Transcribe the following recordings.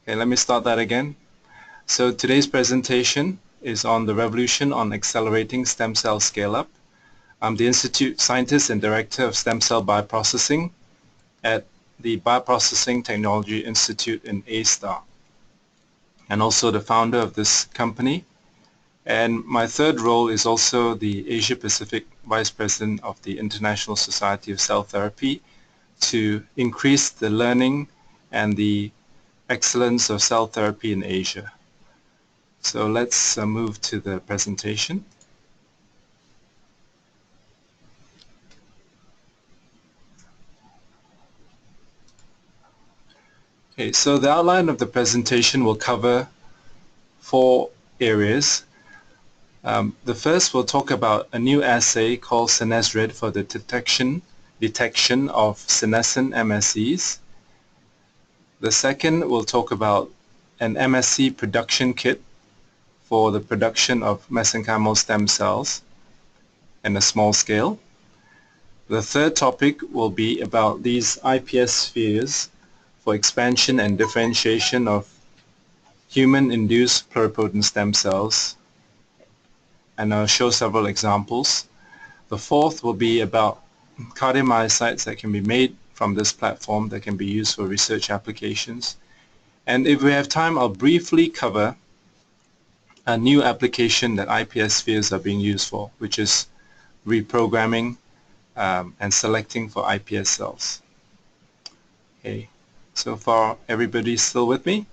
Okay, let me start that again. So today's presentation is on the revolution on accelerating stem cell scale-up. I'm the Institute Scientist and Director of Stem Cell Bioprocessing at the Bioprocessing Technology Institute in A*STAR, and also the founder of this company. And my third role is also the Asia Pacific Vice President of the International Society of Cell Therapy to increase the learning and the excellence of cell therapy in Asia. So let's move to the presentation. Okay, so the outline of the presentation will cover four areas. The first will talk about a new assay called SenezRed for the detection of senescent MSCs. The second will talk about an MSC Production Kit for the production of mesenchymal stem cells in a small scale. The third topic will be about these IPS-Spheres for expansion and differentiation of human-induced pluripotent stem cells, and I'll show several examples. The fourth will be about cardiomyctyes that can be made from this platform that can be used for research applications. And if we have time, I'll briefly cover a new application that IPS-Spheres are being used for, which is reprogramming and selecting for iPS cells. Okay, so far everybody still with me?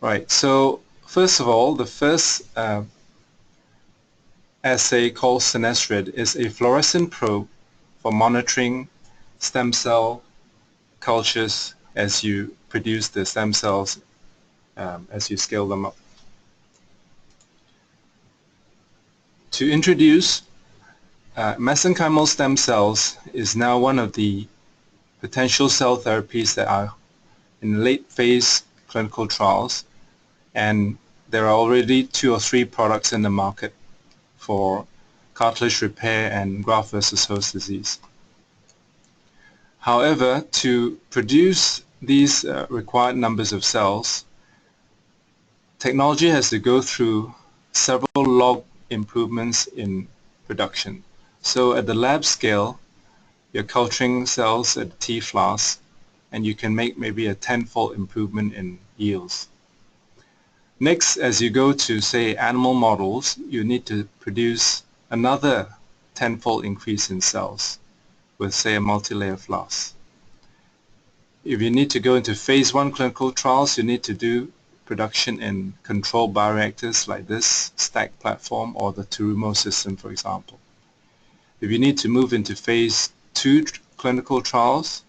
Right, so first of all, the first assay called SenezRed is a fluorescent probe for monitoring stem cell cultures as you produce the stem cells, as you scale them up. To introduce mesenchymal stem cells is now one of the potential cell therapies that are in late phase clinical trials, and there are already 2 or 3 products in the market for cartilage repair and graft versus host disease. However, to produce these required numbers of cells, technology has to go through several log improvements in production. So at the lab scale, you're culturing cells at T-flask, and you can make maybe a 10-fold improvement in yields. Next, as you go to, say, animal models, you need to produce another 10-fold increase in cells with, say, a multi-layer flask. If you need to go into phase 1 clinical trials, you need to do production in controlled bioreactors like this stack platform or the Terumo system, for example. If you need to move into phase 2 clinical trials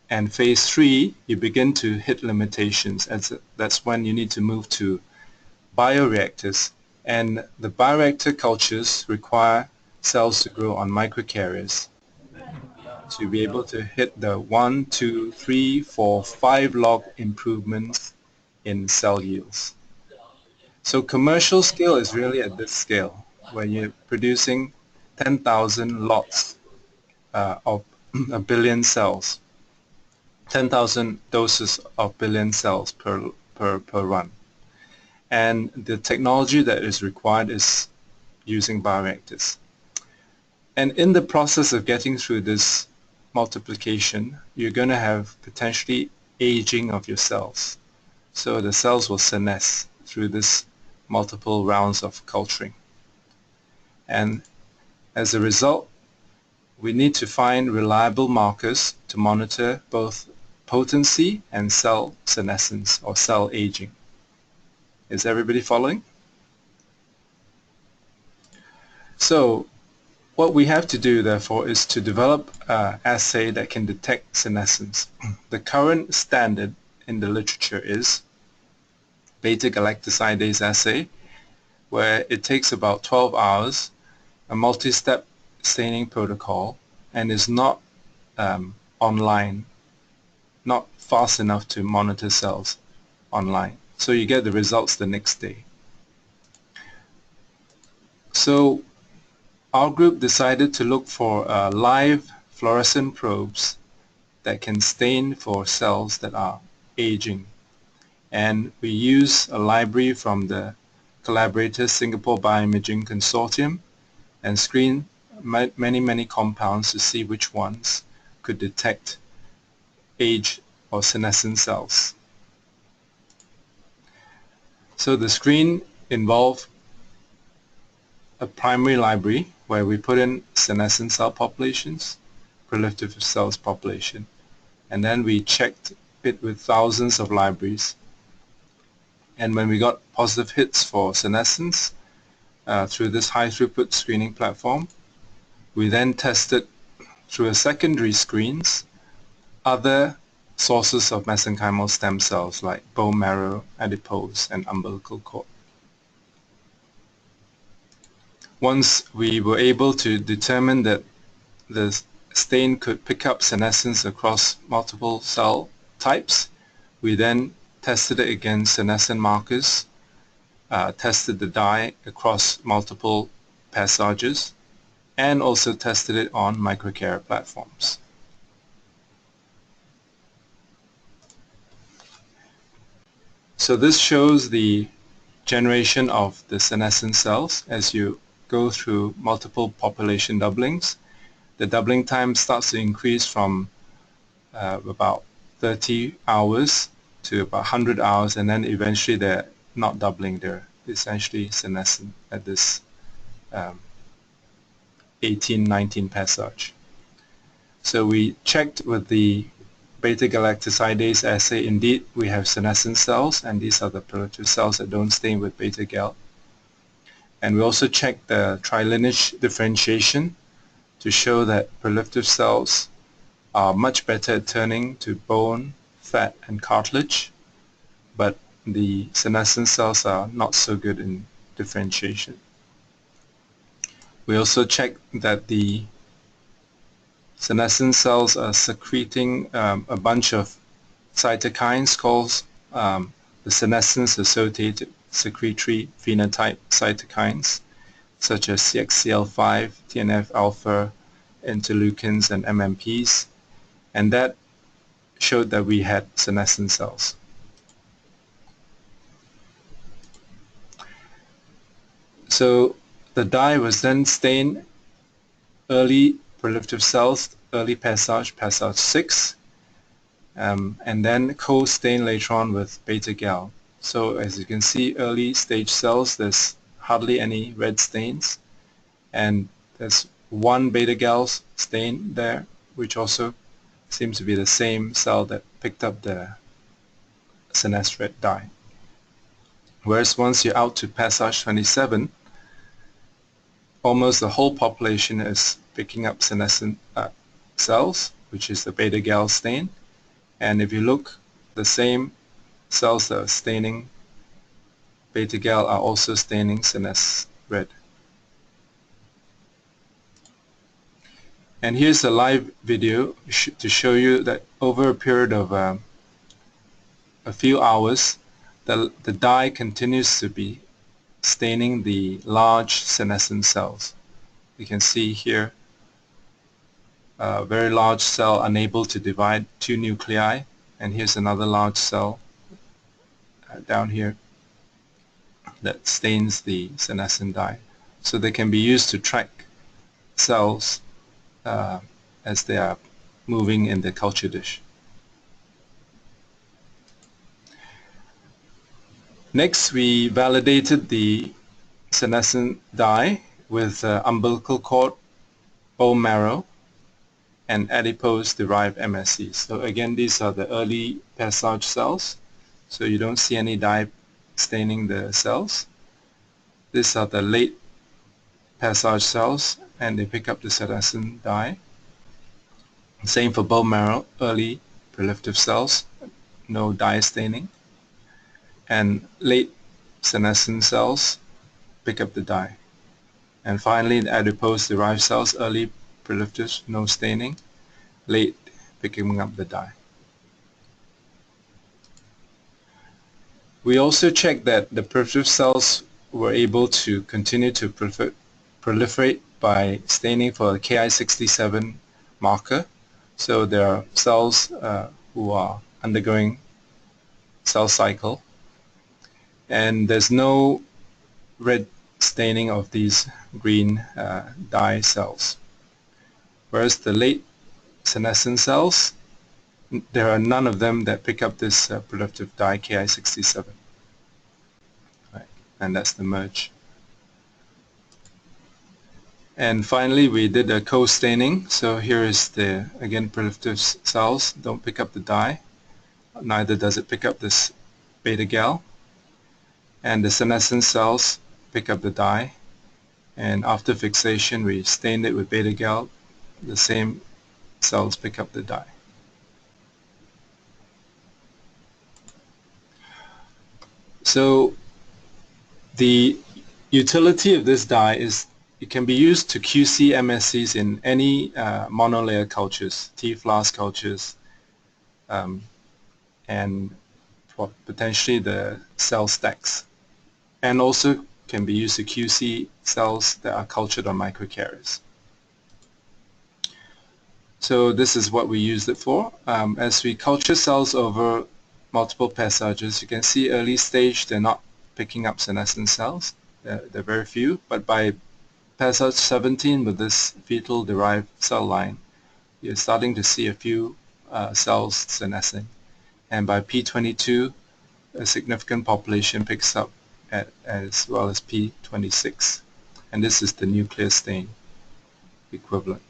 and phase 3, you begin to hit limitations. That's when you need to move to bioreactors, and the bioreactor cultures require cells to grow on microcarriers to be able to hit the 1, 2, 3, 4, 5 log improvements in cell yields. So commercial scale is really at this scale, where you're producing 10,000 lots of a billion cells, 10,000 doses of billion cells per run. And the technology that is required is using bioreactors. And in the process of getting through this multiplication, you're going to have potentially aging of your cells. So the cells will senesce through this multiple rounds of culturing. And as a result, we need to find reliable markers to monitor both potency and cell senescence or cell aging. Is everybody following? So what we have to do, therefore, is to develop an assay that can detect senescence. The current standard in the literature is beta-galactosidase assay, where it takes about 12 hours, a multi-step staining protocol, and is not online, not fast enough to monitor cells online. So you get the results the next day. So our group decided to look for live fluorescent probes that can stain for cells that are aging. And we use a library from the collaborator Singapore Bioimaging Consortium and screen many compounds to see which ones could detect age or senescent cells. So the screen involved a primary library where we put in senescent cell populations, proliferative cells population, and then we checked it with thousands of libraries. And when we got positive hits for senescence through this high throughput screening platform, we then tested through a secondary screens other sources of mesenchymal stem cells like bone marrow, adipose, and umbilical cord. Once we were able to determine that the stain could pick up senescence across multiple cell types, we then tested it against senescent markers, tested the dye across multiple passages, and also tested it on microcarrier platforms. So this shows the generation of the senescent cells as you go through multiple population doublings. The doubling time starts to increase from about 30 hours to about 100 hours, and then eventually they're not doubling, they're essentially senescent at this 18-19 passage. So we checked with the beta-galactosidase assay. Indeed, we have senescent cells, and these are the proliferative cells that don't stain with beta-gal. And we also checked the trilineage differentiation to show that proliferative cells are much better at turning to bone, fat, and cartilage, but the senescent cells are not so good in differentiation. We also checked that the senescent cells are secreting a bunch of cytokines called the senescence-associated secretory phenotype cytokines, such as CXCL5, TNF-alpha, interleukins, and MMPs, and that showed that we had senescent cells. So the dye was then stained early proliferative cells, early passage 6, and then co-stained later on with beta-gal. So as you can see, early stage cells, there's hardly any red stains, and there's one beta-gal stain there, which also seems to be the same cell that picked up the SenezRed dye. Whereas once you're out to passage 27, almost the whole population is picking up senescent cells, which is the beta-gal stain. And if you look, the same cells that are staining beta-gal are also staining SenezRed. And here's a live video to show you that over a period of a few hours, the dye continues to be staining the large senescent cells. You can see here a very large cell unable to divide 2 nuclei, and here's another large cell down here that stains the senescent dye. So they can be used to track cells as they are moving in the culture dish. Next, we validated the senescent dye with umbilical cord, bone marrow, and adipose-derived MSCs. So again, these are the early passage cells, so you don't see any dye staining the cells. These are the late passage cells, and they pick up the senescent dye. Same for bone marrow, early proliferative cells, no dye staining. And late senescent cells pick up the dye. And finally, the adipose-derived cells, early proliferative, no staining, late picking up the dye. We also checked that the proliferative cells were able to continue to proliferate by staining for a Ki67 marker, So there are cells who are undergoing cell cycle, and there's no red staining of these green dye cells. Whereas the late senescent cells, there are none of them that pick up this productive dye Ki67. Right. And that's the merge. And finally, we did a co-staining. So here is the, again, productive cells don't pick up the dye. Neither does it pick up this beta-gal. And the senescent cells pick up the dye. And after fixation, we stained it with beta-gal. The same cells pick up the dye. So the utility of this dye is it can be used to QC MSCs in any monolayer cultures, T-flask cultures, and for potentially the cell stacks. And also can be used to QC cells that are cultured on microcarriers. So this is what we used it for. As we culture cells over multiple passages, you can see early stage they're not picking up senescent cells. They're very few, but by passage 17 with this fetal derived cell line, you're starting to see a few cells senescing. And by P22, a significant population picks up as well as P26. And this is the nuclear stain equivalent.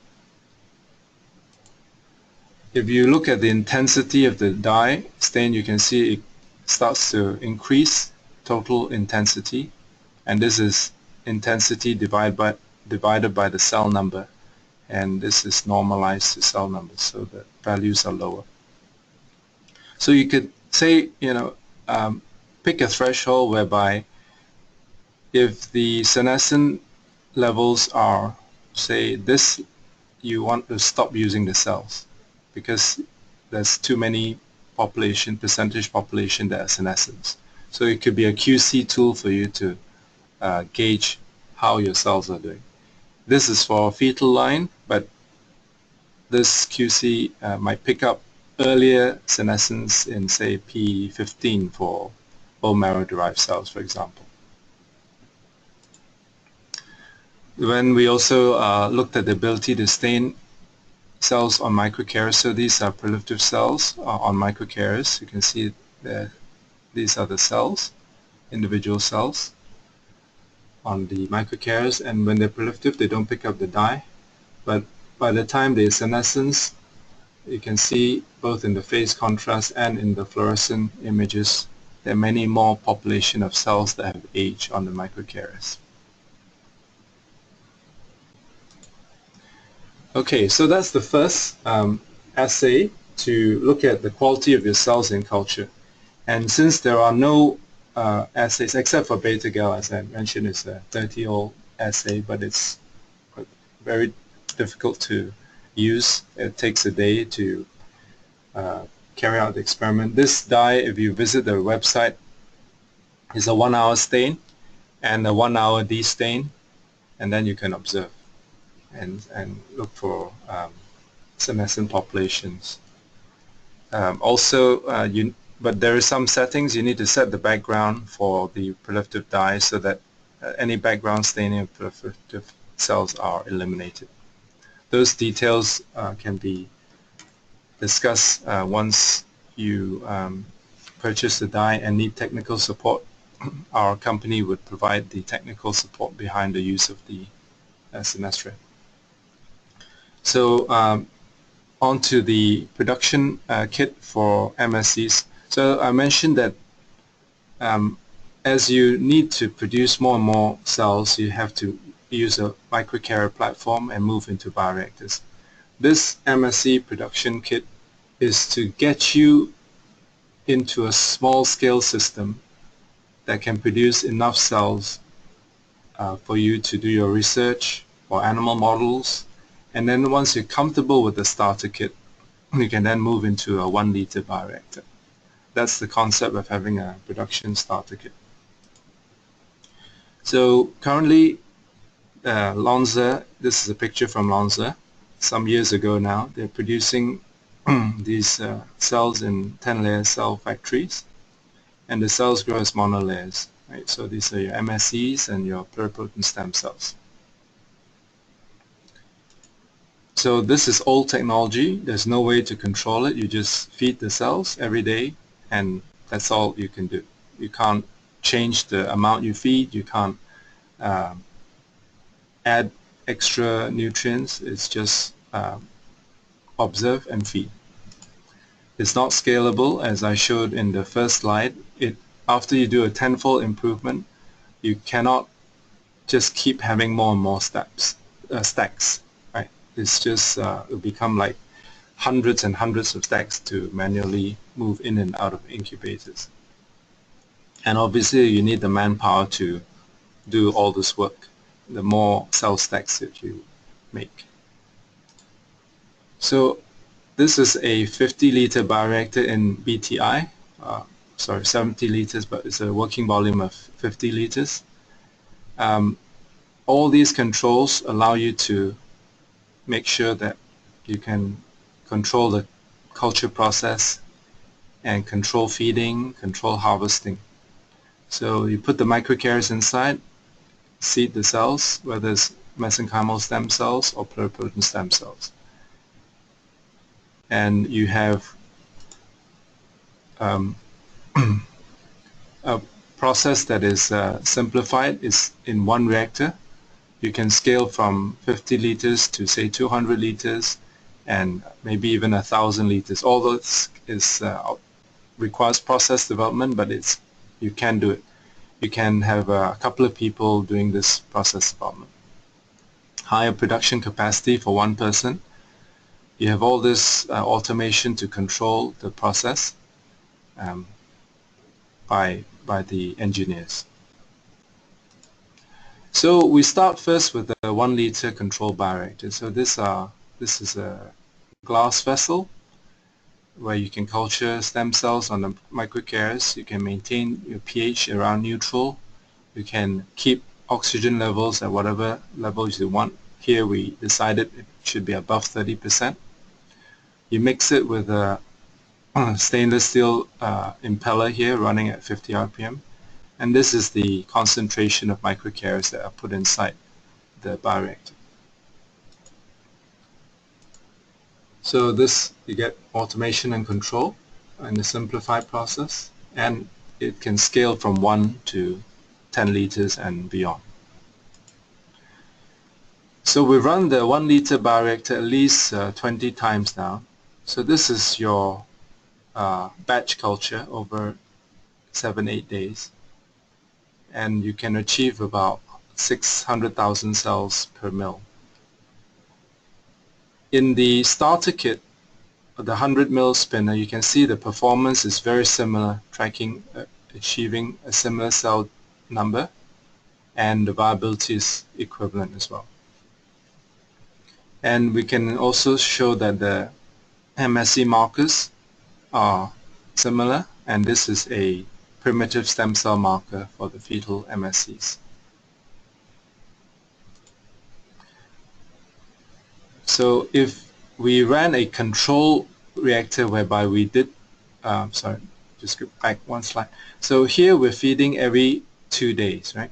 If you look at the intensity of the dye stain, you can see it starts to increase total intensity, and this is intensity divided by the cell number, and this is normalized to cell numbers, so the values are lower. So you could say, pick a threshold whereby if the senescent levels are, say, this, you want to stop using the cells, because there's too many percentage population that are senescent. So it could be a QC tool for you to gauge how your cells are doing. This is for a fetal line, but this QC might pick up earlier senescence in, say, P15 for bone marrow-derived cells, for example. When we also looked at the ability to stain cells on microcarriers, so these are proliferative cells on microcarriers. You can see that these are the cells, individual cells on the microcarriers, and when they're proliferative, they don't pick up the dye. But by the time they're senescence, you can see both in the phase contrast and in the fluorescent images, there are many more population of cells that have aged on the microcarriers. Okay, so that's the first assay to look at the quality of your cells in culture. And since there are no assays, except for beta-gal, as I mentioned, it's a 30-year-old assay, but it's very difficult to use. It takes a day to carry out the experiment. This dye, if you visit the website, is a 1-hour stain and a 1-hour destain, and then you can observe and look for senescent populations. But there are some settings. You need to set the background for the proliferative dye so that any background staining of proliferative cells are eliminated. Those details can be discussed once you purchase the dye and need technical support. Our company would provide the technical support behind the use of the SenezRed. So on to the production kit for MSCs. So I mentioned that as you need to produce more and more cells, you have to use a microcarrier platform and move into bioreactors. This MSC production kit is to get you into a small-scale system that can produce enough cells for you to do your research or animal models. And then once you're comfortable with the starter kit, you can then move into a 1-liter bioreactor. That's the concept of having a production starter kit. So currently, Lonza, this is a picture from Lonza. some years ago now. They're producing these cells in 10-layer cell factories, and the cells grow as monolayers. Right? So these are your MSCs and your pluripotent stem cells. So this is old technology. There's no way to control it. You just feed the cells every day, and that's all you can do. You can't change the amount you feed. You can't add extra nutrients. It's just observe and feed. It's not scalable, as I showed in the first slide. After you do a tenfold improvement, you cannot just keep having more and more stacks. Right? It's just it'll become like hundreds and hundreds of stacks to manually move in and out of incubators. And obviously, you need the manpower to do all this work. The more cell stacks that you make. So this is a 50-liter bioreactor in BTI. Sorry, 70 liters, but it's a working volume of 50 liters. All these controls allow you to make sure that you can control the culture process and control feeding, control harvesting. So you put the microcarriers inside, seed the cells, whether it's mesenchymal stem cells or pluripotent stem cells. And you have a process that is simplified, is in one reactor. You can scale from 50 liters to say 200 liters and maybe even 1,000 liters. All this requires process development, but you can do it. You can have a couple of people doing this process development. Higher production capacity for one person. You have all this automation to control the process by the engineers. So we start first with a 1-liter control bioreactor. So this is a glass vessel where you can culture stem cells on the microcarriers. You can maintain your pH around neutral. You can keep oxygen levels at whatever levels you want. Here we decided it should be above 30%. You mix it with a stainless steel impeller here running at 50 RPM. And this is the concentration of microcarriers that are put inside the bioreactor. So this, you get automation and control in a simplified process, and it can scale from 1 to 10 liters and beyond. So we run the 1-liter bioreactor at least 20 times now. So this is your batch culture over 7-8 days. And you can achieve about 600,000 cells per mil. In the starter kit, the 100 mil spinner, you can see the performance is very similar, achieving a similar cell number, and the viability is equivalent as well. And we can also show that the MSC markers are similar, and this is a primitive stem cell marker for the fetal MSCs. So if we ran a control reactor whereby we did, sorry, just go back one slide. So here we're feeding every 2 days, right?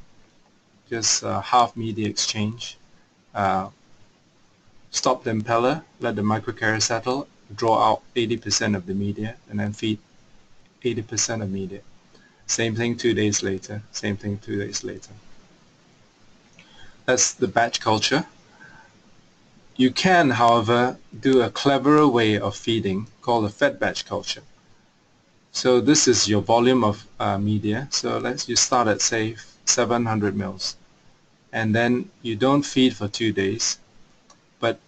Just half media exchange. Stop the impeller, let the microcarrier settle, draw out 80% of the media, and then feed 80% of media. Same thing 2 days later, same thing 2 days later. That's the batch culture. You can, however, do a cleverer way of feeding called a fed batch culture. So this is your volume of media. So you start at, say, 700 mils. And then you don't feed for 2 days. But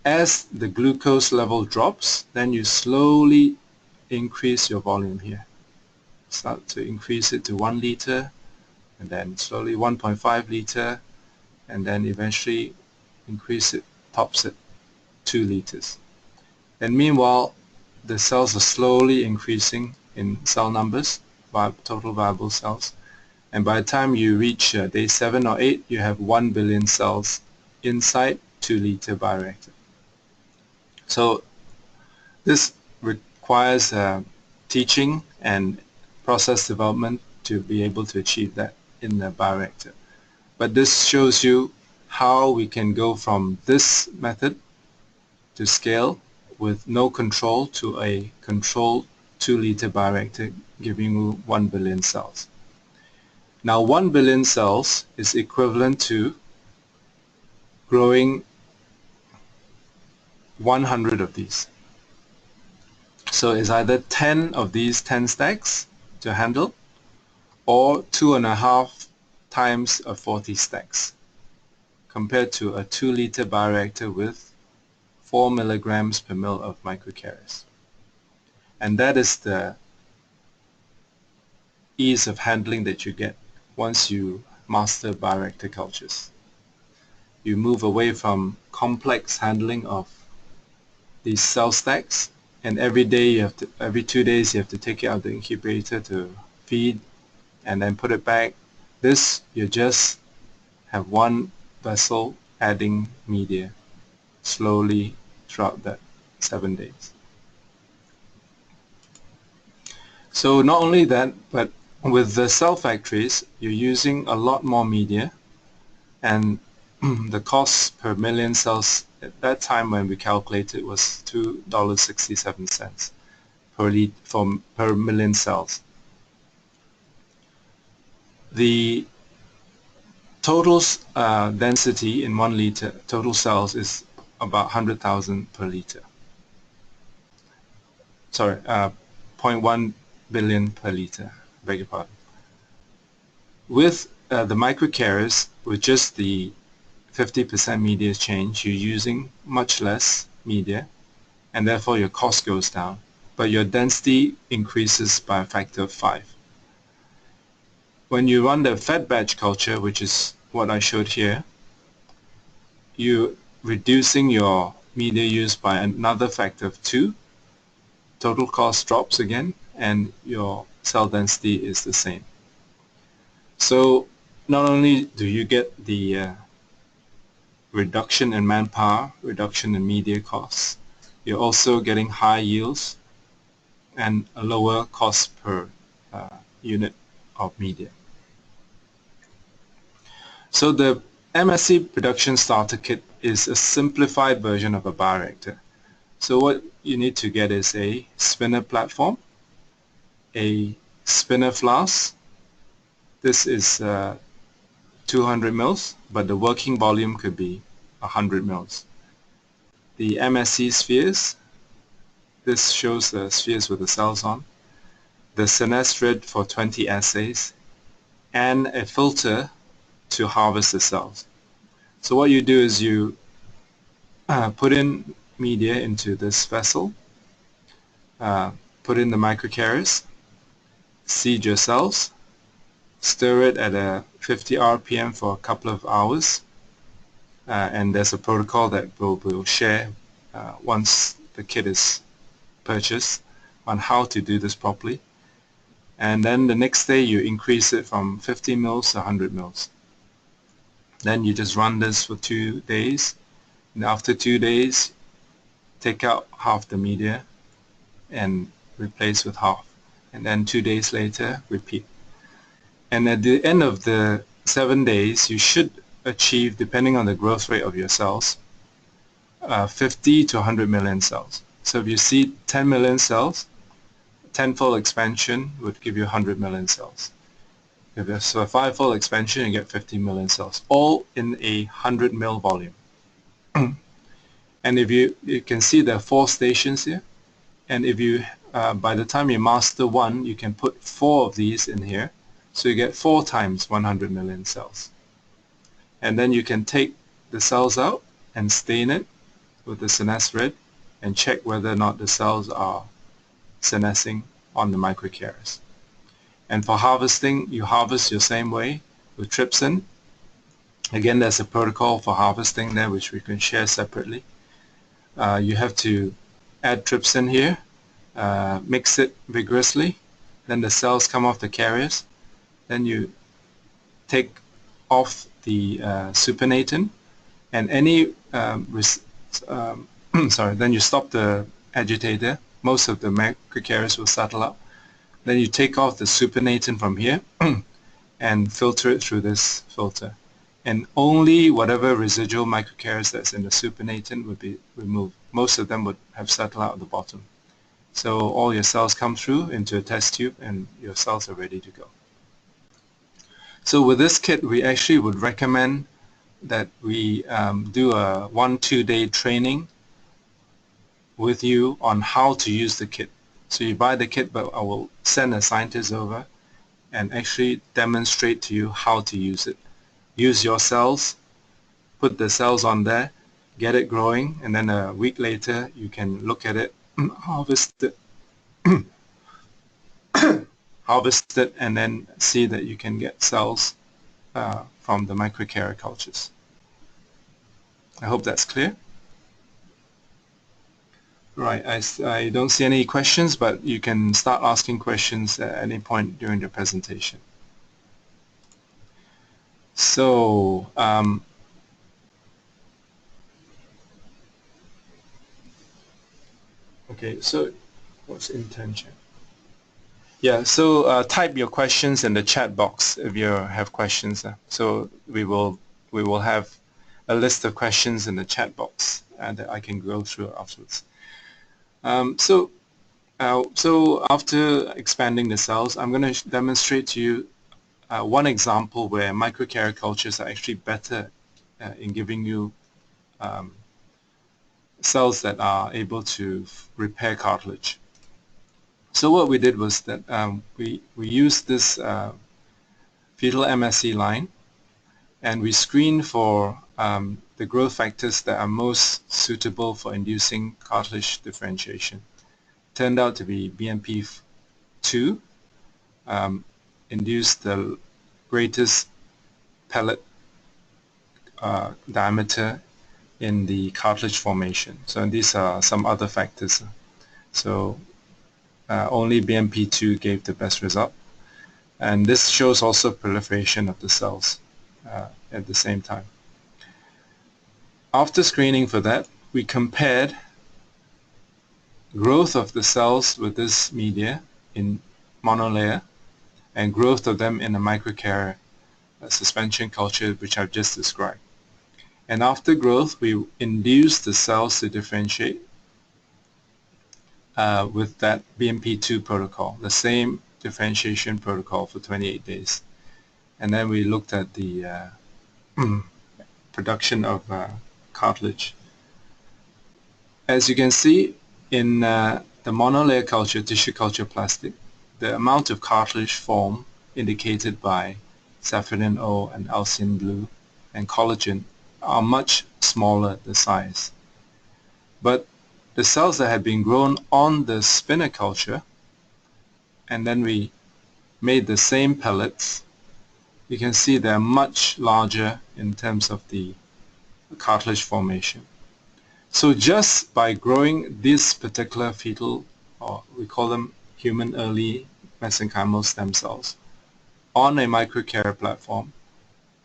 as the glucose level drops, then you slowly increase your volume here. Start to increase it to 1 liter, and then slowly 1.5 liter, and then eventually increase it, tops it 2 liters. And meanwhile, the cells are slowly increasing in cell numbers, total viable cells. And by the time you reach day 7 or 8, you have 1 billion cells inside 2-liter bioreactor. So this requires teaching and process development to be able to achieve that in the bioreactor. But this shows you how we can go from this method to scale with no control to a controlled 2-liter bioreactor giving you 1 billion cells. Now 1 billion cells is equivalent to growing 100 of these. So it's either 10 of these 10 stacks to handle or 2.5 times a 40 stacks compared to a 2-liter bioreactor with 4 milligrams per mil of microcarriers. And that is the ease of handling that you get once you master bioreactor cultures. You move away from complex handling of these cell stacks, and every 2 days you have to take it out of the incubator to feed and then put it back. This, you just have one vessel adding media slowly throughout that 7 days. So not only that, but with the cell factories, you're using a lot more media, and the cost per million cells at that time when we calculated was $2.67 per million cells. The total density in 1 liter total cells is about 100,000 per liter. Sorry, 0.1 billion per liter, beg your pardon. With the microcarriers, with just the 50% media change, you're using much less media, and therefore your cost goes down, but your density increases by a factor of 5. When you run the fed batch culture, which is what I showed here, you're reducing your media use by another factor of 2. Total cost drops again, and your cell density is the same. So not only do you get the reduction in manpower, reduction in media costs, you're also getting high yields and a lower cost per unit of media. So the MSC Production Starter Kit is a simplified version of a bioreactor. So what you need to get is a spinner platform, a spinner flask. This is 200 mils, but the working volume could be 100 mils. The MSC spheres, this shows the spheres with the cells on. The SenezRed for 20 assays, and a filter to harvest the cells. So what you do is you put in media into this vessel, put in the microcarriers, seed your cells, stir it at a 50 RPM for a couple of hours, and there's a protocol that we'll share once the kit is purchased on how to do this properly. And then the next day you increase it from 50 mils to 100 mils. Then you just run this for 2 days, and after 2 days take out half the media and replace with half, and then 2 days later repeat. And at the end of the 7 days you should achieve, depending on the growth rate of your cells, 50 to 100 million cells. So if you see 10 million cells, tenfold expansion would give you 100 million cells. If it's a 5-fold expansion, you get 50 million cells, all in a 100 mil volume. And if you can see there are 4 stations here, and if you by the time you master one, you can put 4 of these in here, so you get 4 times 100 million cells. And then you can take the cells out and stain it with the SenezRed and check whether or not the cells are senescing on the microcarriers. And for harvesting, you harvest your same way with trypsin. Again, there's a protocol for harvesting there which we can share separately. You have to add trypsin here, mix it vigorously, then the cells come off the carriers. Then you take off the supernatant, and any sorry, then you stop the agitator. Most of the microcarriers will settle up. Then you take off the supernatant from here and filter it through this filter. And only whatever residual microcarriers that's in the supernatant would be removed. Most of them would have settled out at the bottom. So all your cells come through into a test tube and your cells are ready to go. So with this kit, we actually would recommend that we do a 1-2 day training with you on how to use the kit. So you buy the kit, but I will send a scientist over and actually demonstrate to you how to use it. Use your cells, put the cells on there, get it growing, and then a week later you can look at it, harvest it, harvest it, and then see that you can get cells from the microcarrier cultures. I hope that's clear. Right, I don't see any questions, but you can start asking questions at any point during the presentation. So, okay, so what's intention? Yeah, so type your questions in the chat box if you have questions. So we will have a list of questions in the chat box that I can go through afterwards. So after expanding the cells, I'm going to demonstrate to you one example where microcarrier cultures are actually better in giving you cells that are able to repair cartilage. So what we did was that we used this fetal MSC line, and we screened for the growth factors that are most suitable for inducing cartilage differentiation. Turned out to be BMP2 induced the greatest pellet diameter in the cartilage formation. So these are some other factors. So only BMP2 gave the best result. And this shows also proliferation of the cells at the same time. After screening for that, we compared growth of the cells with this media in monolayer and growth of them in a microcarrier suspension culture, which I've just described. And after growth, we induced the cells to differentiate with that BMP2 protocol, the same differentiation protocol for 28 days. And then we looked at the production of cartilage. As you can see, in the monolayer culture, tissue culture plastic, the amount of cartilage formed indicated by safranin O and alcyon blue and collagen are much smaller the size. But the cells that had been grown on the spinner culture, and then we made the same pellets, you can see they're much larger in terms of the cartilage formation. So just by growing this particular fetal, or we call them human early mesenchymal stem cells, on a microcarrier platform,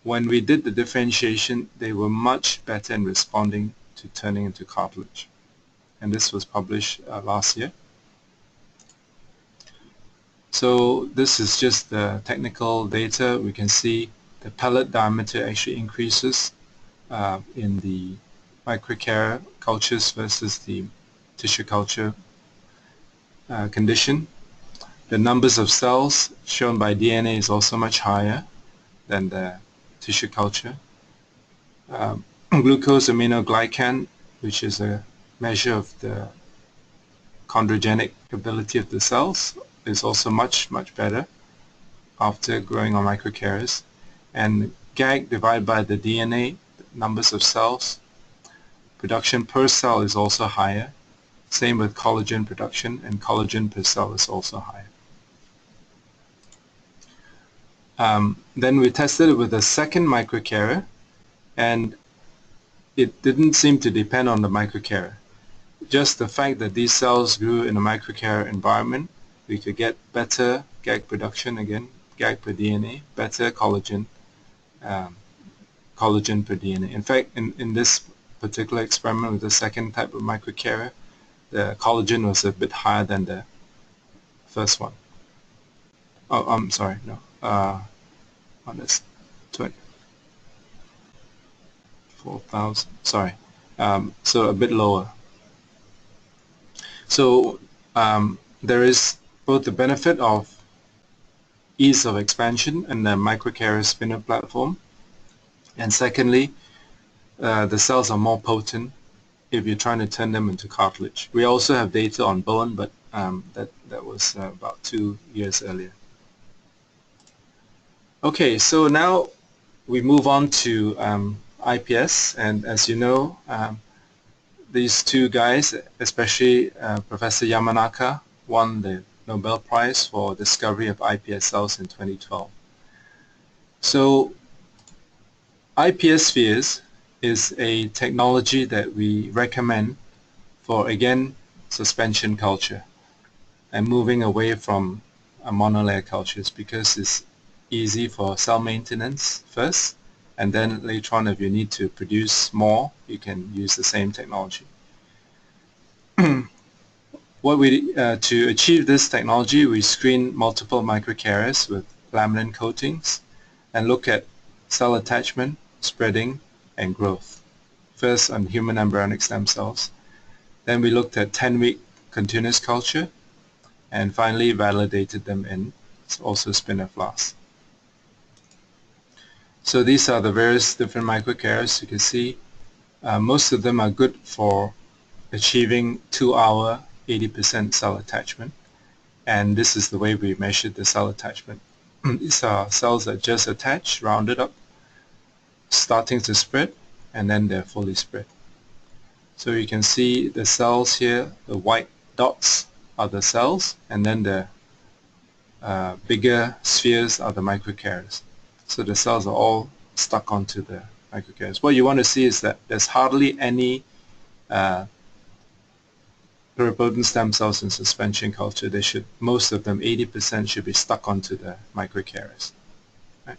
when we did the differentiation, they were much better in responding to turning into cartilage. And this was published last year. So this is just the technical data. We can see the pellet diameter actually increases in the microcarrier cultures versus the tissue culture condition. The numbers of cells shown by DNA is also much higher than the tissue culture. Glucose aminoglycan, which is a measure of the chondrogenic ability of the cells, is also much better after growing on microcarriers. And GAG divided by the DNA, numbers of cells, production per cell is also higher. Same with collagen production, and collagen per cell is also higher. Then we tested it with a second microcarrier, and it didn't seem to depend on the microcarrier. Just the fact that these cells grew in a microcarrier environment, we could get better GAG production, again, GAG per DNA, better collagen, collagen per DNA. In fact, in this particular experiment with the second type of microcarrier, the collagen was a bit higher than the first one. Oh, I'm sorry, no. On this 4,000, sorry. So a bit lower. So there is both the benefit of ease of expansion and the microcarrier spinner platform, and secondly, the cells are more potent if you're trying to turn them into cartilage. We also have data on bone, but that was about 2 years earlier. Okay, so now we move on to IPS, and as you know, these two guys, especially Professor Yamanaka, won the Nobel Prize for discovery of IPS cells in 2012. So IPS-Spheres is a technology that we recommend for, again, suspension culture and moving away from monolayer cultures, because it's easy for cell maintenance first, and then later on, if you need to produce more, you can use the same technology. To achieve this technology, we screen multiple microcarriers with laminin coatings and look at cell attachment, spreading, and growth. First on human embryonic stem cells. Then we looked at 10-week continuous culture, and finally validated them in also spinner flasks. So these are the various different microcarriers. You can see most of them are good for achieving 2-hour 80% cell attachment, and this is the way we measured the cell attachment. These are cells that just attach, rounded up, starting to spread, and then they're fully spread. So you can see the cells here, the white dots are the cells, and then the bigger spheres are the microcarriers. So the cells are all stuck onto the microcarriers. What you want to see is that there's hardly any pluripotent stem cells in suspension culture. They should, most of them, 80%, should be stuck onto the microcarriers. Right?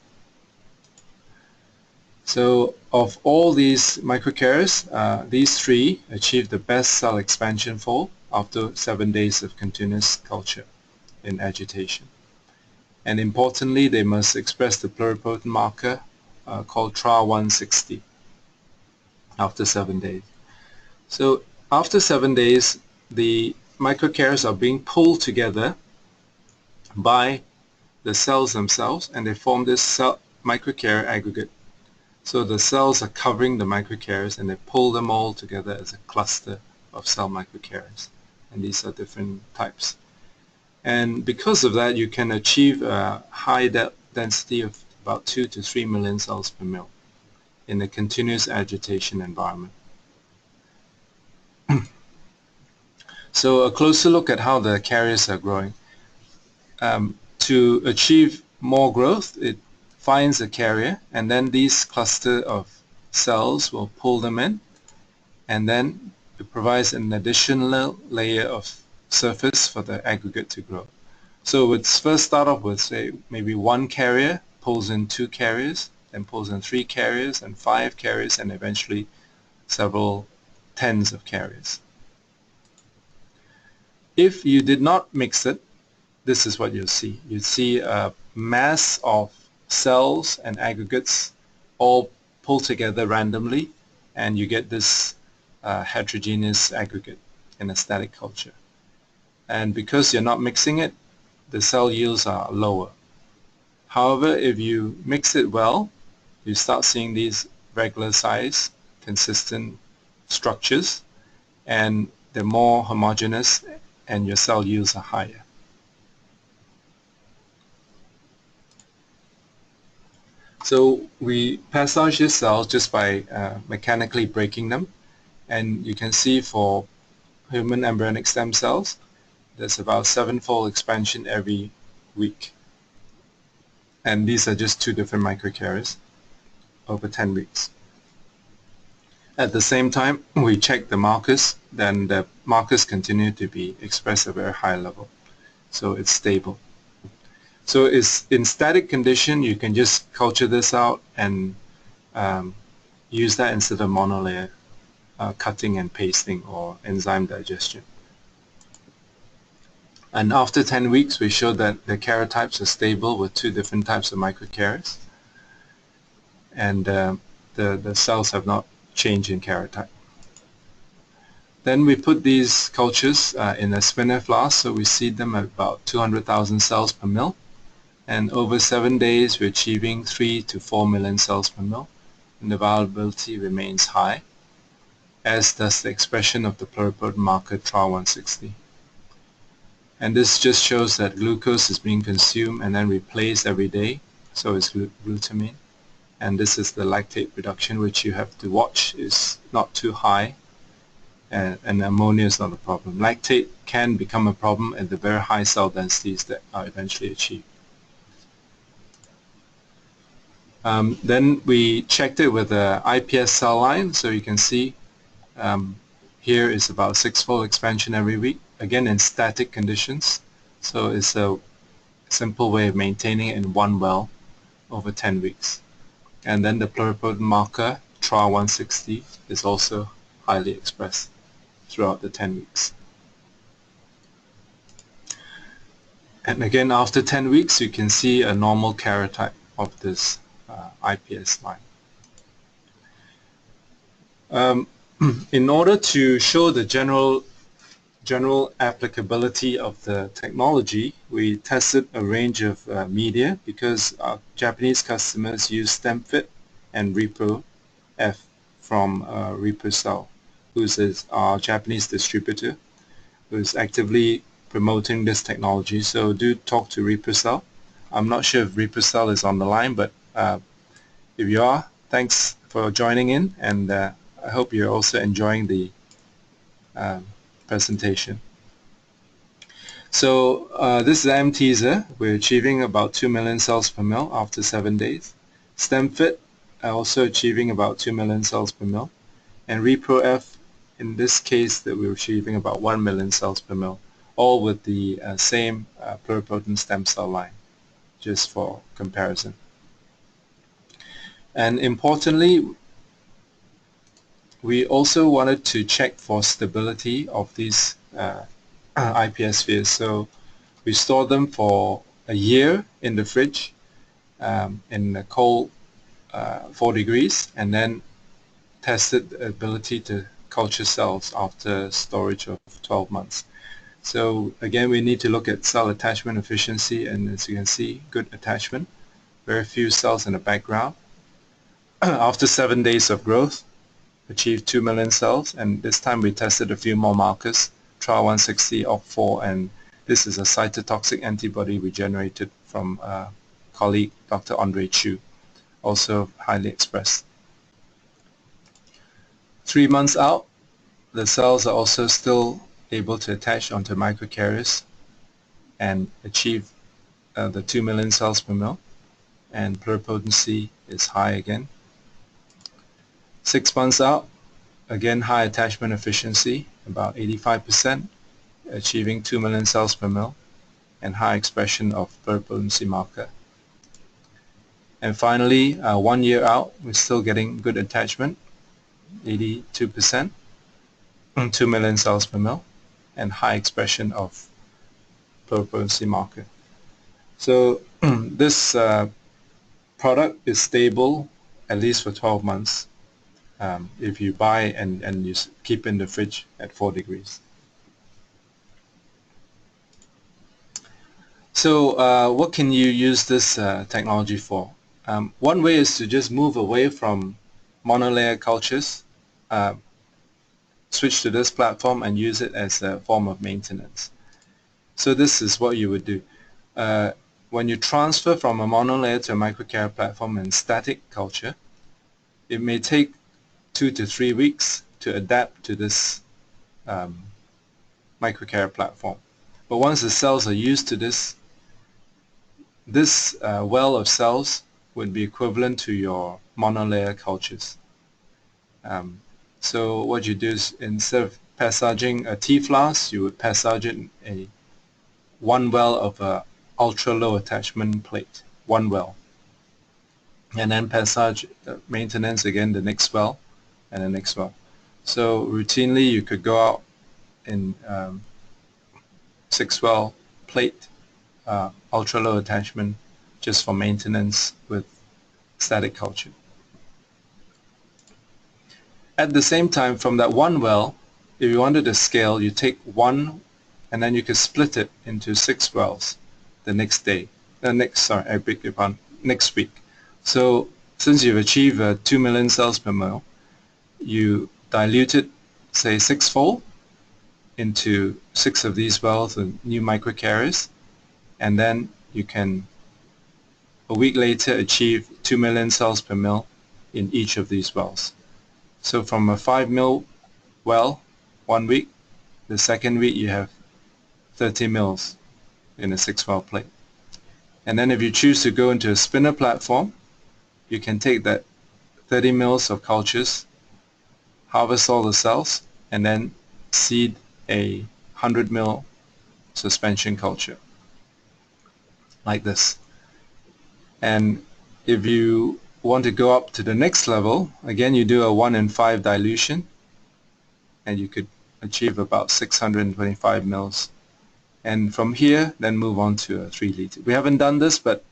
So of all these microcarriers, these three achieved the best cell expansion fold after 7 days of continuous culture in agitation. And importantly, they must express the pluripotent marker called TRA160 after 7 days. So after 7 days, the microcarriers are being pulled together by the cells themselves, and they form this cell microcarrier aggregate. So the cells are covering the microcarriers, and they pull them all together as a cluster of cell microcarriers. And these are different types. And because of that, you can achieve a high density of about 2 to 3 million cells per mil in a continuous agitation environment. So a closer look at how the carriers are growing. To achieve more growth, it finds a carrier, and then these cluster of cells will pull them in, and then it provides an additional layer of surface for the aggregate to grow. So it's first start off with, say, maybe one carrier, pulls in 2 carriers, then pulls in 3 carriers and 5 carriers, and eventually several tens of carriers. If you did not mix it, this is what you'll see. You'd see a mass of cells and aggregates all pulled together randomly, and you get this heterogeneous aggregate in a static culture. And because you're not mixing it, the cell yields are lower. However, if you mix it well, you start seeing these regular size, consistent structures, and they're more homogeneous, and your cell yields are higher. So we passage these cells just by mechanically breaking them, and you can see for human embryonic stem cells, there's about 7-fold expansion every week. And these are just 2 different microcarriers over 10 weeks. At the same time, we check the markers, then the markers continue to be expressed at a very high level. So it's stable. So it's in static condition, you can just culture this out and use that instead of monolayer cutting and pasting or enzyme digestion. And after 10 weeks, we showed that the karyotypes are stable with 2 different types of microcarriers, and the cells have not changed in karyotype. Then we put these cultures in a spinner flask, so we seed them at about 200,000 cells per mil, and over 7 days we're achieving 3 to 4 million cells per mil, and the viability remains high, as does the expression of the pluripotent marker TRA160. And this just shows that glucose is being consumed and then replaced every day, so is glutamine. And this is the lactate reduction, which you have to watch is not too high, and ammonia is not a problem. Lactate can become a problem at the very high cell densities that are eventually achieved. Then we checked it with the IPS cell line, so you can see here is about 6-fold expansion every week, again in static conditions, so it's a simple way of maintaining it in one well over 10 weeks. And then the pluripotent marker TRA160 is also highly expressed throughout the 10 weeks. And again, after 10 weeks, you can see a normal karyotype of this IPS line. In order to show the general applicability of the technology, we tested a range of media because our Japanese customers use StemFit and ReproF from ReproCell, who is our Japanese distributor, who is actively promoting this technology. So do talk to ReproCell. I'm not sure if ReproCell is on the line, but if you are, thanks for joining in, and I hope you're also enjoying the presentation. So this is M-teaser. We're achieving about 2 million cells per mil after 7 days. StemFit also achieving about 2 million cells per mil. And ReproF, in this case, that we're achieving about 1 million cells per mil, all with the same pluripotent stem cell line, just for comparison. And importantly, we also wanted to check for stability of these IPS-Spheres. So we stored them for a year in the fridge in the cold 4 degrees, and then tested the ability to culture cells after storage of 12 months. So again, we need to look at cell attachment efficiency, and as you can see, good attachment, very few cells in the background. After 7 days of growth, achieved 2 million cells, and this time we tested a few more markers, TRA160, OCT4, and this is a cytotoxic antibody we generated from colleague Dr. Andre Chu, also highly expressed. 3 months out, the cells are also still able to attach onto microcarriers and achieve the 2 million cells per mil, and pluripotency is high again. 6 months out, again high attachment efficiency, about 85%, achieving 2 million cells per mil, and high expression of pluripotency marker. And finally, 1 year out, we're still getting good attachment, 82%, 2 million cells per mil, and high expression of pluripotency marker. So this product is stable at least for 12 months if you buy and you keep in the fridge at 4 degrees. So what can you use this technology for? One way is to just move away from monolayer cultures, switch to this platform and use it as a form of maintenance. So this is what you would do. When you transfer from a monolayer to a microcarrier platform in static culture, it may take 2 to 3 weeks to adapt to this microcarrier platform. But once the cells are used to this well of cells would be equivalent to your monolayer cultures. So what you do is, instead of passaging a T-flask, you would passage it in one well of a ultra low attachment plate, one well, and then passage maintenance again the next well and the next well. So routinely you could go out in 6-well plate, ultra low attachment, just for maintenance with static culture. At the same time, from that one well, if you wanted to scale, you take one and then you can split it into 6 wells the next day. Next week. So since you've achieved 2 million cells per mil, you dilute it, say 6-fold, into 6 of these wells with new microcarriers, and then you can a week later achieve 2 million cells per mil in each of these wells. So from a 5 mil well, 1 week, the second week you have 30 mils in a 6-well plate. And then if you choose to go into a spinner platform, you can take that 30 mils of cultures, harvest all the cells, and then seed a 100 mil suspension culture like this. And if you want to go up to the next level, again you do a 1 in 5 dilution, and you could achieve about 625 mils. And from here, then move on to a 3 liter. We haven't done this, but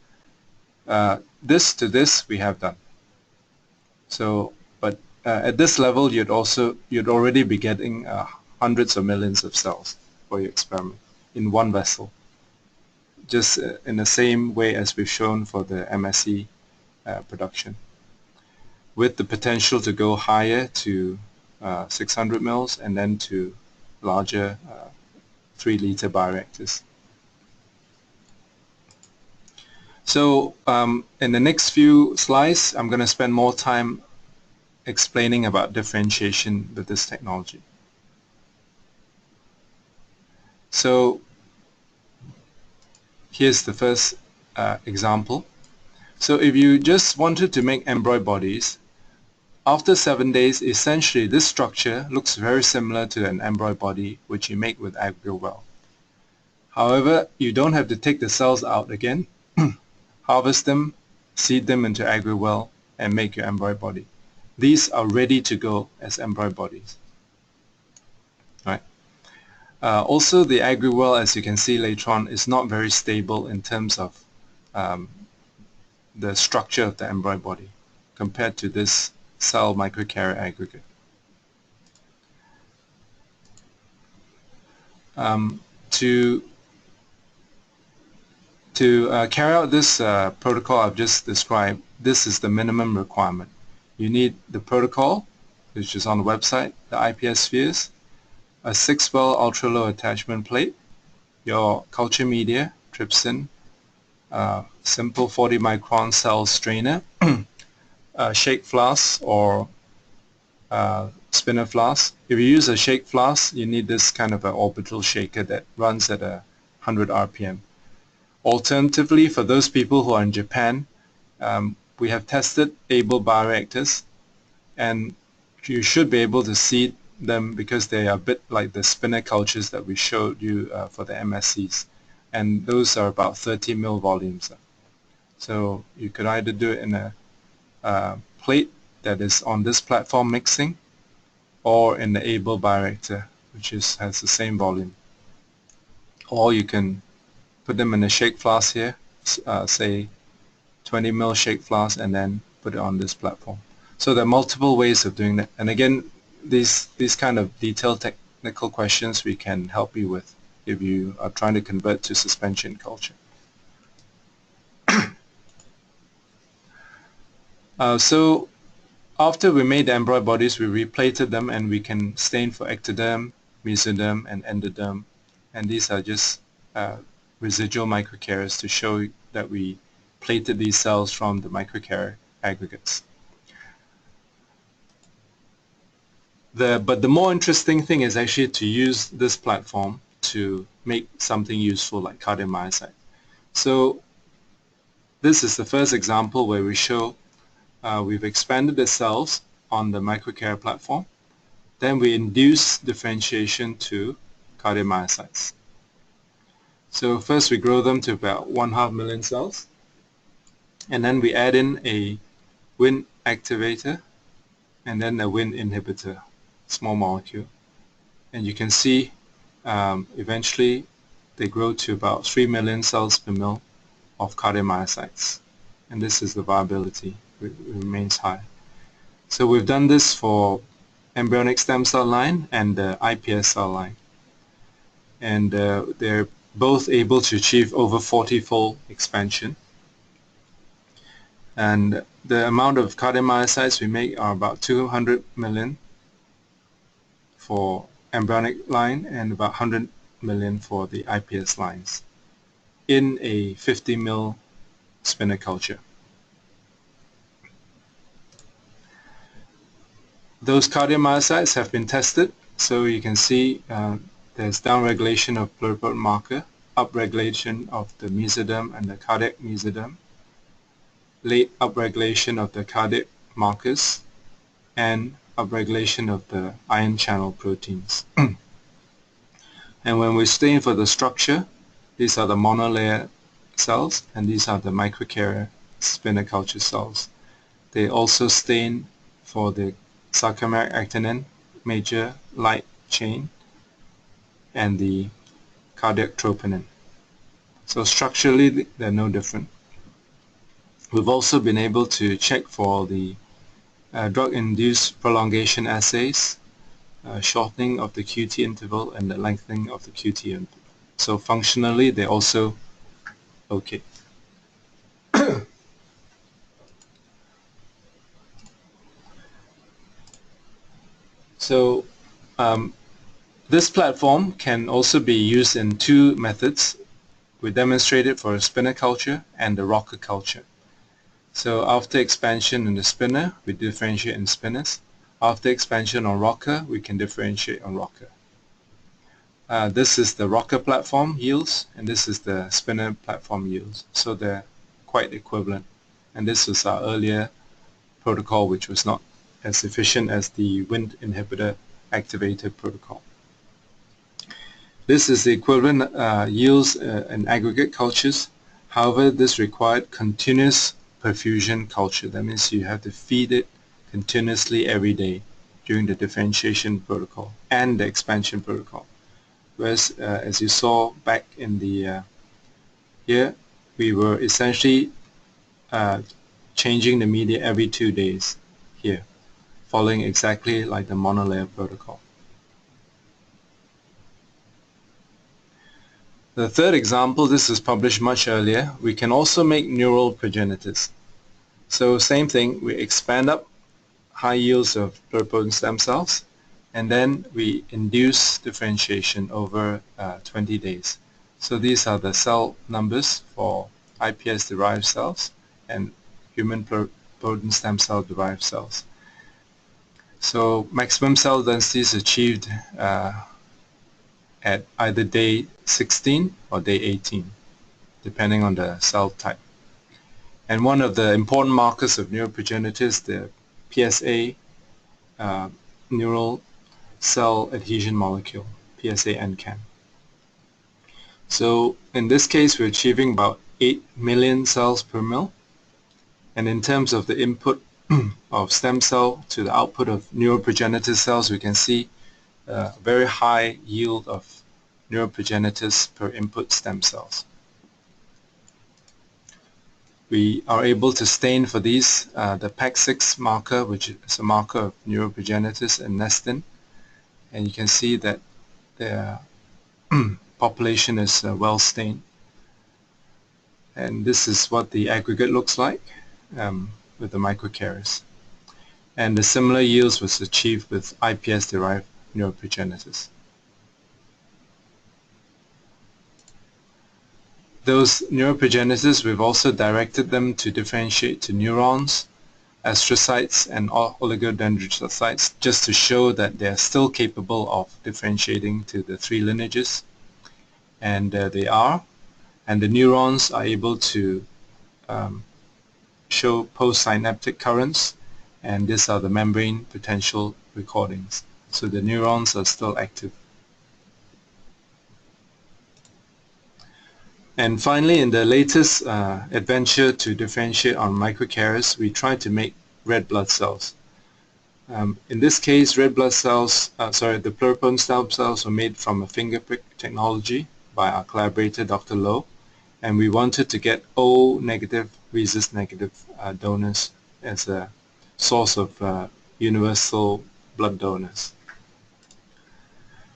this to this we have done. So, but at this level, you'd already be getting hundreds of millions of cells for your experiment in one vessel, just in the same way as we've shown for the MSC production, with the potential to go higher to 600 mils and then to larger 3 liter bioreactors. So in the next few slides, I'm going to spend more time explaining about differentiation with this technology. So here's the first example. So if you just wanted to make embryonic bodies, after 7 days, essentially this structure looks very similar to an embryonic body which you make with aggregate well. However, you don't have to take the cells out again, harvest them, seed them into aggregate well, and make your embryonic body. These are ready to go as embryonic bodies. Right. Also, the aggregate well, as you can see later on, is not very stable in terms of the structure of the embryonic body compared to this cell microcarrier aggregate. To carry out this protocol I've just described, this is the minimum requirement. You need the protocol, which is on the website, the IPS-Spheres, a 6-well ultra-low attachment plate, your culture media, trypsin, simple 40 micron cell strainer, a shake flask or spinner flask. If you use a shake flask, you need this kind of an orbital shaker that runs at 100 RPM. Alternatively, for those people who are in Japan, we have tested able bioreactors, and you should be able to seed them because they are a bit like the spinner cultures that we showed you for the MSCs, and those are about 30 mil volumes. So you could either do it in a plate that is on this platform mixing, or in the able bioreactor, which has the same volume, or you can put them in a shake flask here, say 20 mil shake flask, and then put it on this platform. So there are multiple ways of doing that. And again, these kind of detailed technical questions we can help you with if you are trying to convert to suspension culture. So after we made the embryonic bodies, we replated them, and we can stain for ectoderm, mesoderm, and endoderm. And these are just residual microcarriers to show that we plated these cells from the microcarrier aggregates. But the more interesting thing is actually to use this platform to make something useful like cardiomyctyes. So this is the first example where we show we've expanded the cells on the microcarrier platform. Then we induce differentiation to cardiomyocytes. So first we grow them to about 1/2 million cells, and then we add in a Wnt activator and then a Wnt inhibitor. small molecule. And you can see eventually they grow to about 3 million cells per mil of cardiomyocytes. And this is the viability, it remains high. So we've done this for embryonic stem cell line and the IPS cell line. And they're both able to achieve over 40-fold expansion. And the amount of cardiomyocytes we make are about 200 million for embryonic line and about 100 million for the IPS lines in a 50 mil spinner culture. Those cardiomyocytes have been tested, so you can see there's downregulation of pluripotent marker, upregulation of the mesoderm and the cardiac mesoderm, late upregulation of the cardiac markers, and upregulation of the ion channel proteins. And when we stain for the structure, these are the monolayer cells and these are the microcarrier spinner culture cells. They also stain for the sarcomeric actinin major light chain and the cardiac troponin. So structurally they're no different. We've also been able to check for the drug-induced prolongation assays, shortening of the QT interval and the lengthening of the QT interval. So functionally they're also okay. So this platform can also be used in two methods. We demonstrated for a spinner culture and the rocker culture. So after expansion in the spinner, we differentiate in spinners. After expansion on rocker, we can differentiate on rocker. This is the rocker platform yields, and this is the spinner platform yields. So they're quite equivalent. And this was our earlier protocol, which was not as efficient as the Wnt inhibitor activated protocol. This is the equivalent yields in aggregate cultures. However, this required continuous perfusion culture. That means you have to feed it continuously every day during the differentiation protocol and the expansion protocol. Whereas, as you saw back in the here, we were essentially changing the media every 2 days here, following exactly like the monolayer protocol. The third example, this is published much earlier, we can also make neural progenitors. So same thing, we expand up high yields of pluripotent stem cells and then we induce differentiation over 20 days. So these are the cell numbers for iPS-derived cells and human pluripotent stem cell derived cells. So maximum cell density is achieved at either day 16 or day 18, depending on the cell type. And one of the important markers of neuroprogenitor is the PSA neural cell adhesion molecule, PSA-NCAM. So in this case, we're achieving about 8 million cells per mil. And in terms of the input of stem cell to the output of neuroprogenitor cells, we can see a very high yield of neuroprogenitors per input stem cells. We are able to stain for these the PAC6 marker, which is a marker of neuroprogenitors and nestin, and you can see that the population is well stained. And this is what the aggregate looks like with the microcarriers. And the similar yields was achieved with IPS-derived neuroprogenitors. Those neuroprogenitors, we've also directed them to differentiate to neurons, astrocytes, and oligodendrocytes, just to show that they're still capable of differentiating to the 3 lineages. And they are. And the neurons are able to show postsynaptic currents, and these are the membrane potential recordings. So the neurons are still active. And finally, in the latest adventure to differentiate on microcarriers, we tried to make red blood cells. In this case, red blood cells, the pluripotent stem cells were made from a finger prick technology by our collaborator, Dr. Low, and we wanted to get O negative, rhesus negative donors as a source of universal blood donors.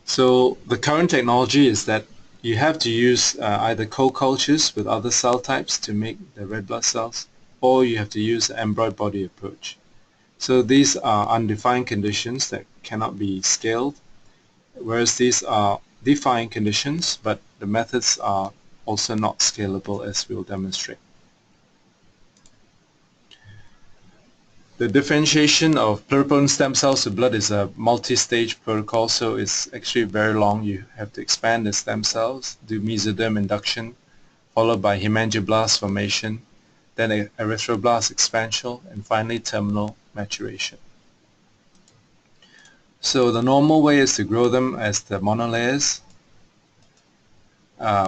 So the current technology is that you have to use either co-cultures with other cell types to make the red blood cells, or you have to use the embryonic body approach. So these are undefined conditions that cannot be scaled, whereas these are defined conditions, but the methods are also not scalable, as we'll demonstrate. The differentiation of pluripotent stem cells to blood is a multi-stage protocol, so it's actually very long. You have to expand the stem cells, do mesoderm induction, followed by hemangioblast formation, then erythroblast expansion, and finally terminal maturation. So the normal way is to grow them as the monolayers.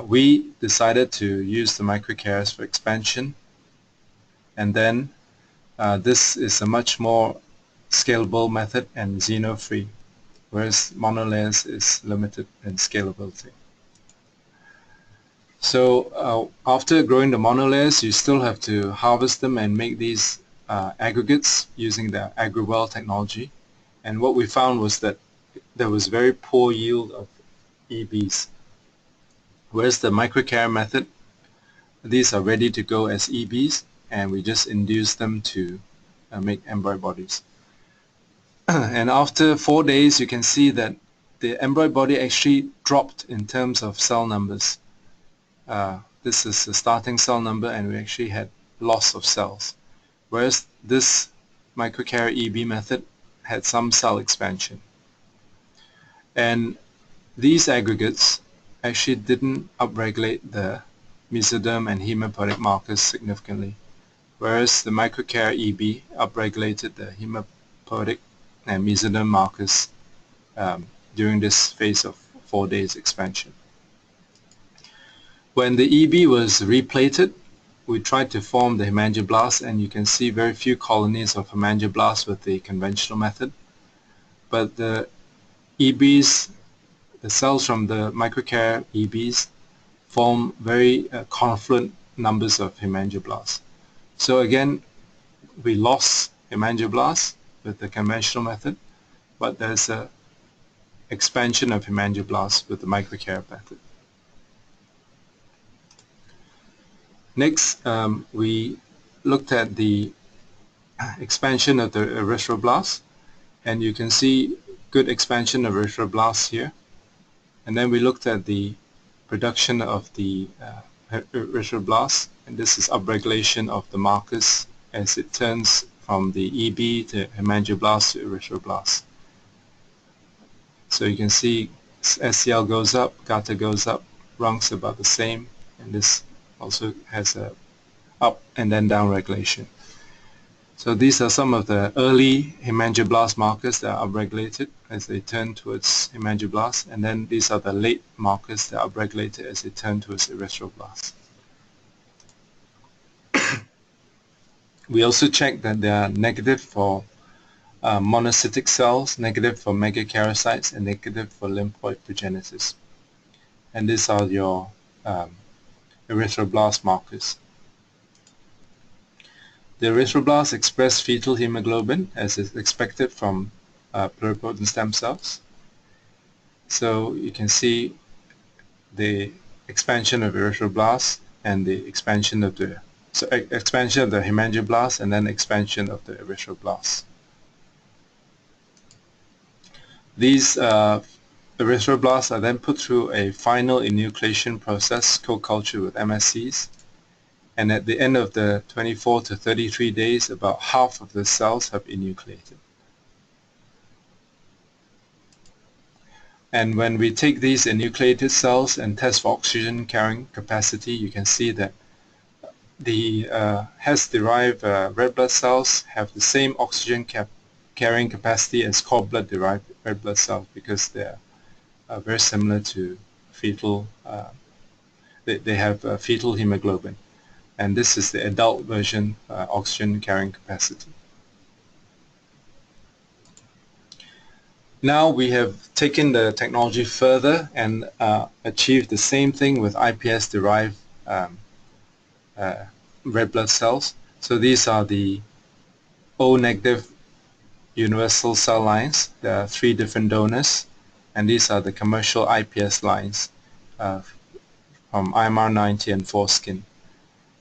We decided to use the microcarriers for expansion, and then this is a much more scalable method and xeno-free, whereas monolayers is limited in scalability. So after growing the monolayers, you still have to harvest them and make these aggregates using the AgriWell technology. And what we found was that there was very poor yield of EBs. Whereas the microcarrier method, these are ready to go as EBs, and we just induce them to make embryonic bodies. And after 4 days, you can see that the embryonic body actually dropped in terms of cell numbers. This is the starting cell number, and we actually had loss of cells. Whereas this microcarrier EB method had some cell expansion. And these aggregates actually didn't upregulate the mesoderm and hematopoietic markers significantly, whereas the microcarrier EB upregulated the hematopoietic and mesoderm markers during this phase of 4 days expansion. When the EB was replated, we tried to form the hemangioblasts, and you can see very few colonies of hemangioblasts with the conventional method. But the EBs, the cells from the microcarrier EBs, form very confluent numbers of hemangioblasts. So again, we lost hemangioblasts with the conventional method, but there's an expansion of hemangioblasts with the microcarrier method. Next, we looked at the expansion of the erythroblasts, and you can see good expansion of erythroblasts here. And then we looked at the production of the erythroblasts, and this is upregulation of the markers as it turns from the EB to hemangioblasts to erythroblasts. So you can see SCL goes up, GATA goes up, rungs about the same, and this also has a up and then down regulation. So these are some of the early hemangioblast markers that are upregulated as they turn towards hemangioblasts, and then these are the late markers that are upregulated as they turn towards erythroblasts. We also checked that they are negative for monocytic cells, negative for megakaryocytes, and negative for lymphoid progenitors. And these are your erythroblast markers. The erythroblasts express fetal hemoglobin as is expected from pluripotent stem cells. So you can see the expansion of erythroblasts and the expansion of the expansion of the hemangioblasts and then expansion of the erythroblasts. These erythroblasts are then put through a final enucleation process co-culture with MSCs, and at the end of the 24 to 33 days, about half of the cells have enucleated. And when we take these enucleated cells and test for oxygen carrying capacity, you can see that the HES-derived red blood cells have the same oxygen carrying capacity as cord blood-derived red blood cells because they are very similar to fetal, they have fetal hemoglobin. And this is the adult version oxygen carrying capacity. Now we have taken the technology further and achieved the same thing with IPS-derived red blood cells. So these are the O-negative universal cell lines. There are 3 different donors, and these are the commercial IPS lines from IMR90 and foreskin.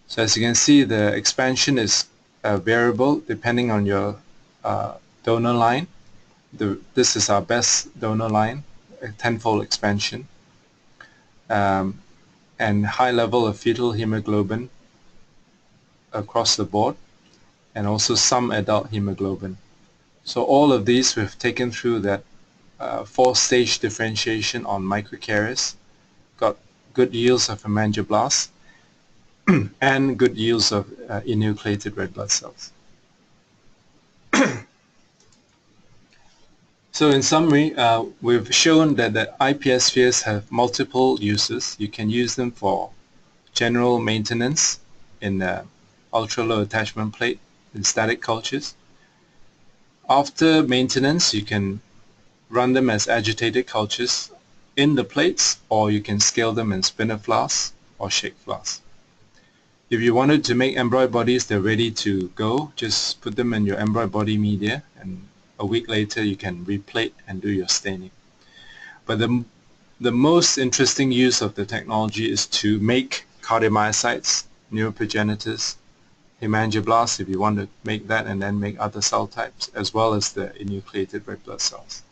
So as you can see, the expansion is variable depending on your donor line. This is our best donor line, a tenfold expansion, and high level of fetal hemoglobin across the board, and also some adult hemoglobin. So all of these we've taken through that 4-stage differentiation on microcarriers, got good yields of hemangioblasts, and good yields of enucleated red blood cells. So in summary, we've shown that the IPS-Spheres have multiple uses. You can use them for general maintenance in ultra-low attachment plate in static cultures. After maintenance, you can run them as agitated cultures in the plates, or you can scale them in spinner flasks or shake flasks. If you wanted to make embryonic bodies, they're ready to go. Just put them in your embryonic body media, and a week later you can replate and do your staining. But the most interesting use of the technology is to make cardiomyocytes, neuroprogenitors, hemangioblasts if you want to make that, and then make other cell types, as well as the enucleated red blood cells.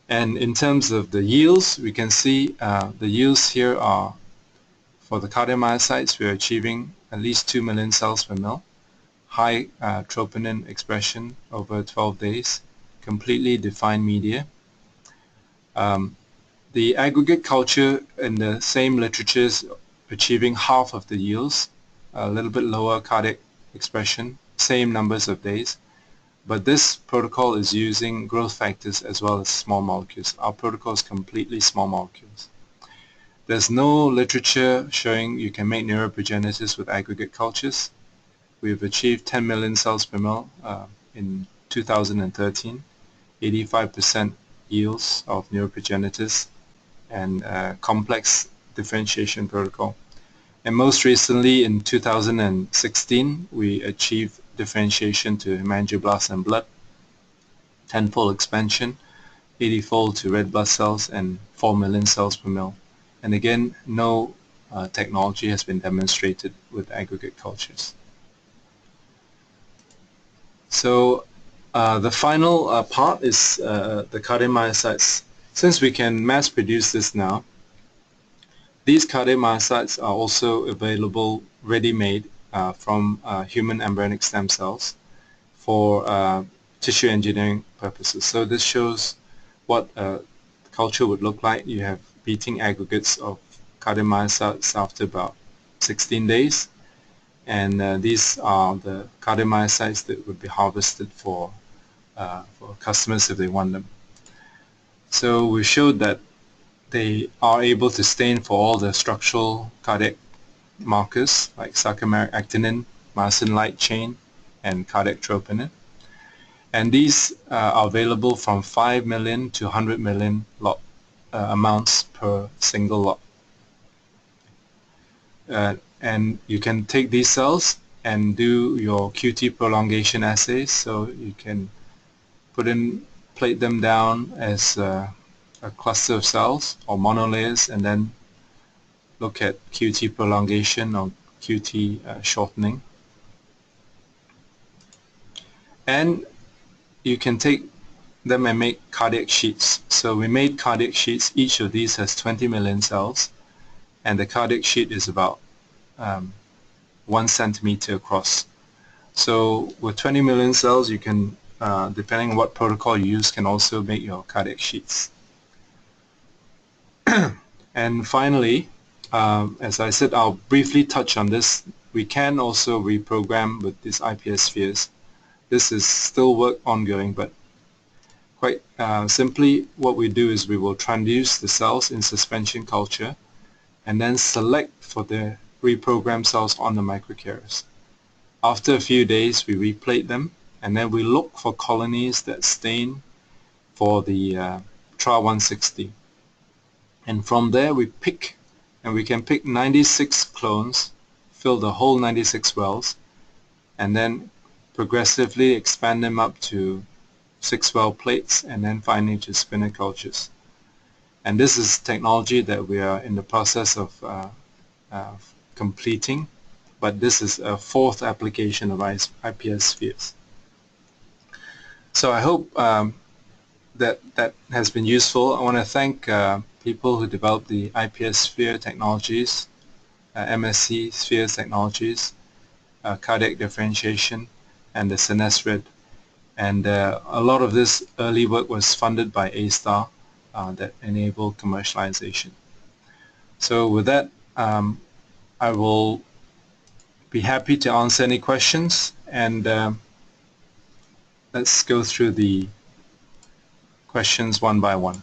And in terms of the yields, we can see the yields here are, for the cardiomyocytes, we're achieving at least 2 million cells per mil, high troponin expression over 12 days, completely defined media. The aggregate culture in the same literature is achieving half of the yields, a little bit lower cardiac expression, same numbers of days. But this protocol is using growth factors as well as small molecules. Our protocol is completely small molecules. There's no literature showing you can make neuroprogenitors with aggregate cultures. We've achieved 10 million cells per mil in 2013, 85% yields of neuroprogenitors, and complex differentiation protocol. And most recently in 2016, we achieved differentiation to hemangioblasts and blood, 10-fold expansion, 80-fold to red blood cells, and 4 million cells per mil. And again, no technology has been demonstrated with aggregate cultures. So the final part is the cardiomyocytes. Since we can mass produce this now, these cardiomyocytes are also available ready-made from human embryonic stem cells for tissue engineering purposes. So this shows what culture would look like. You have beating aggregates of cardiomyocytes after about 16 days. And these are the cardiomyocytes that would be harvested for customers if they want them. So we showed that they are able to stain for all the structural cardiac markers like sarcomeric actinin, myosin light chain, and cardiac troponin. And these are available from 5 million to 100 million lot amounts per single lot. And you can take these cells and do your QT prolongation assays. So you can plate them down as a cluster of cells or monolayers, and then look at QT prolongation or QT shortening. And you can take them and make cardiac sheets. So we made cardiac sheets. Each of these has 20 million cells, and the cardiac sheet is about 1 centimeter across. So with 20 million cells, you can, depending on what protocol you use, can also make your cardiac sheets. And finally, as I said, I'll briefly touch on this. We can also reprogram with these IPS-Spheres. This is still work ongoing, but quite simply, what we do is we will transduce the cells in suspension culture and then select for the reprogrammed cells on the microcarriers. After a few days, we replate them and then we look for colonies that stain for the TRA160. And from there we pick, and we can pick 96 clones, fill the whole 96 wells, and then progressively expand them up to 6 well plates, and then finally to spinner cultures. And this is technology that we are in the process of completing, but this is a fourth application of IPS-Spheres. So I hope that has been useful. I want to thank people who developed the IPS-Sphere technologies, MSC Spheres technologies, cardiac differentiation, and the SenezRed. And a lot of this early work was funded by A-Star that enabled commercialization. So with that, I will be happy to answer any questions, and let's go through the questions one by one.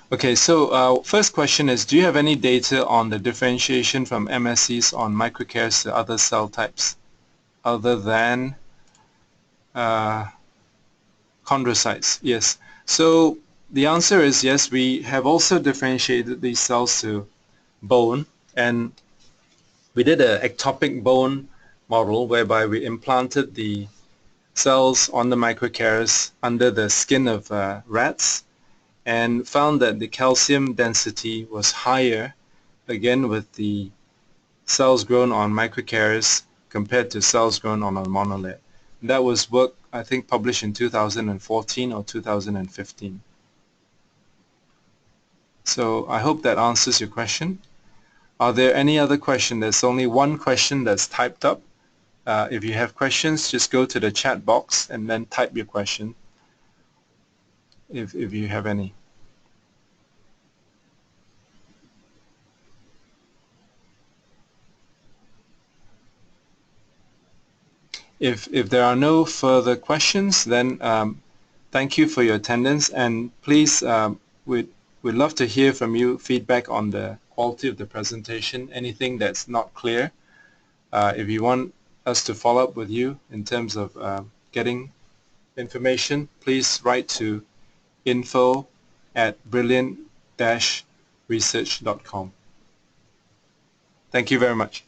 Okay, so first question is, do you have any data on the differentiation from MSCs on microcarriers to other cell types other than chondrocytes? Yes. So the answer is yes, we have also differentiated these cells to bone, and we did an ectopic bone model whereby we implanted the cells on the microcarriers under the skin of rats, and found that the calcium density was higher, again with the cells grown on microcarriers compared to cells grown on a monolayer. That was work, I think, published in 2014 or 2015. So I hope that answers your question. Are there any other questions? There's only one question that's typed up. If you have questions, just go to the chat box and then type your question if you have any. If there are no further questions, then thank you for your attendance, and please, we'd love to hear from you feedback on the quality of the presentation, anything that's not clear. If you want us to follow up with you in terms of getting information, please write to info@brilliant-research.com. Thank you very much.